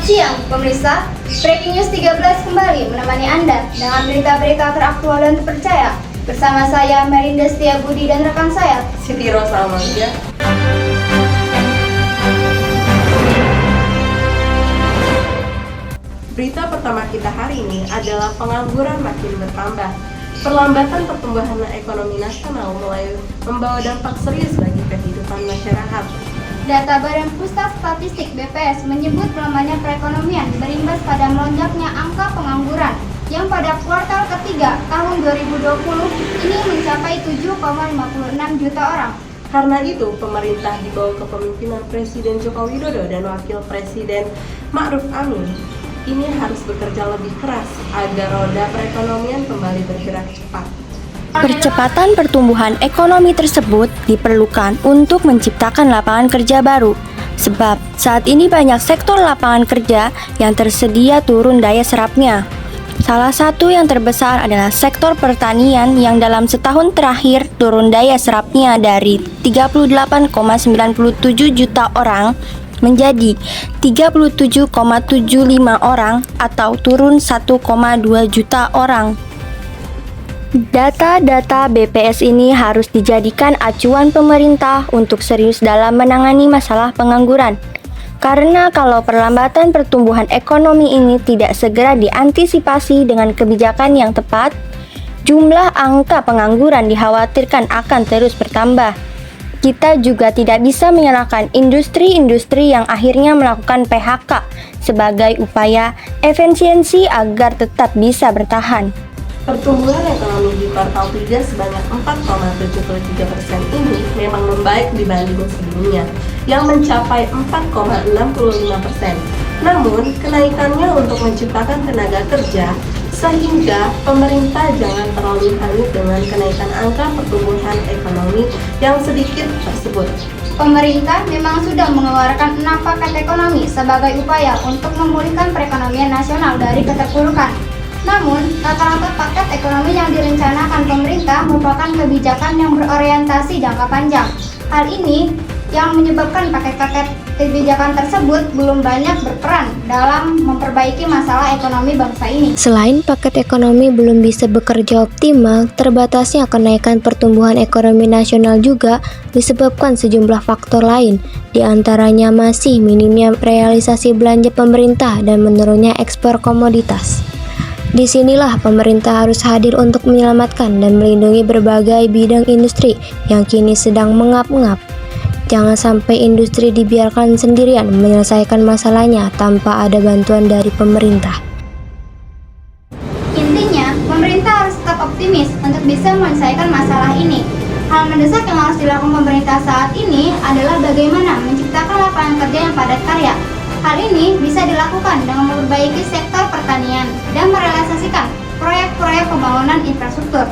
Siang, pemirsa. Breaking News 13 kembali menemani Anda dengan berita-berita teraktual dan terpercaya. Bersama saya, Melinda Setiabudi, dan rekan saya, Siti Rosa Amalia. Berita pertama kita hari ini adalah pengangguran makin bertambah. Perlambatan pertumbuhan ekonomi nasional mulai membawa dampak serius bagi kehidupan masyarakat. data Badan Pusat Statistik BPS menyebut melambatnya perekonomian berimbas pada melonjaknya angka pengangguran yang pada kuartal ketiga tahun 2020 ini mencapai 7,56 juta orang. Karena itu, pemerintah di bawah kepemimpinan Presiden Joko Widodo dan Wakil Presiden Ma'ruf Amin ini harus bekerja lebih keras agar roda perekonomian kembali bergerak cepat. Percepatan pertumbuhan ekonomi tersebut diperlukan untuk menciptakan lapangan kerja baru, sebab saat ini banyak sektor lapangan kerja yang tersedia turun daya serapnya. Salah satu yang terbesar adalah sektor pertanian yang dalam setahun terakhir turun daya serapnya dari 38,97 juta orang menjadi 37,75 orang atau turun 1,2 juta orang. Data-data BPS ini harus dijadikan acuan pemerintah untuk serius dalam menangani masalah pengangguran. Karena kalau perlambatan pertumbuhan ekonomi ini tidak segera diantisipasi dengan kebijakan yang tepat, jumlah angka pengangguran dikhawatirkan akan terus bertambah. Kita juga tidak bisa menyalahkan industri-industri yang akhirnya melakukan PHK sebagai upaya efisiensi agar tetap bisa bertahan. Pertumbuhan ekonomi di kuartal 3 sebanyak 4,73% ini memang membaik dibanding sebelumnya, yang mencapai 4,65%. Namun, kenaikannya untuk menciptakan tenaga kerja, sehingga pemerintah jangan terlalu hanyut dengan kenaikan angka pertumbuhan ekonomi yang sedikit tersebut. Pemerintah memang sudah mengeluarkan 6 paket ekonomi sebagai upaya untuk memulihkan perekonomian nasional dari keterpurukan. Namun, rata-rata paket ekonomi yang direncanakan pemerintah merupakan kebijakan yang berorientasi jangka panjang. Hal ini yang menyebabkan paket-paket kebijakan tersebut belum banyak berperan dalam memperbaiki masalah ekonomi bangsa ini. Selain paket ekonomi belum bisa bekerja optimal, terbatasnya kenaikan pertumbuhan ekonomi nasional juga disebabkan sejumlah faktor lain, di antaranya masih minimnya realisasi belanja pemerintah dan menurunnya ekspor komoditas. Disinilah pemerintah harus hadir untuk menyelamatkan dan melindungi berbagai bidang industri yang kini sedang mengap-ngap. Jangan sampai industri dibiarkan sendirian menyelesaikan masalahnya tanpa ada bantuan dari pemerintah. Intinya, pemerintah harus tetap optimis untuk bisa menyelesaikan masalah ini. Hal mendesak yang harus dilakukan pemerintah saat ini adalah bagaimana menciptakan lapangan kerja yang padat karya. Hal ini bisa dilakukan dengan memperbaiki sektor pertanian dan merealisasikan proyek-proyek pembangunan infrastruktur.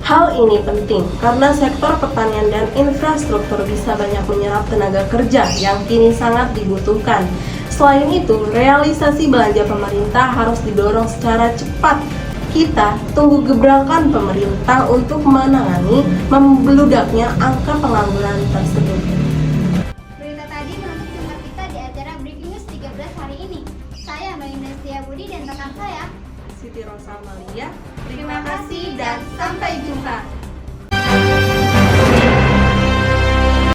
Hal ini penting karena sektor pertanian dan infrastruktur bisa banyak menyerap tenaga kerja yang kini sangat dibutuhkan. Selain itu, realisasi belanja pemerintah harus didorong secara cepat. Kita tunggu gebrakan pemerintah untuk menangani membeludaknya angka pengangguran tersebut. Berita tadi menutup jumpa kita di acara Breaking News 13 hari ini. Saya Melinda Setiabudi dan rekan saya, Siti Rosa Amalia. Terima kasih dan sampai jumpa.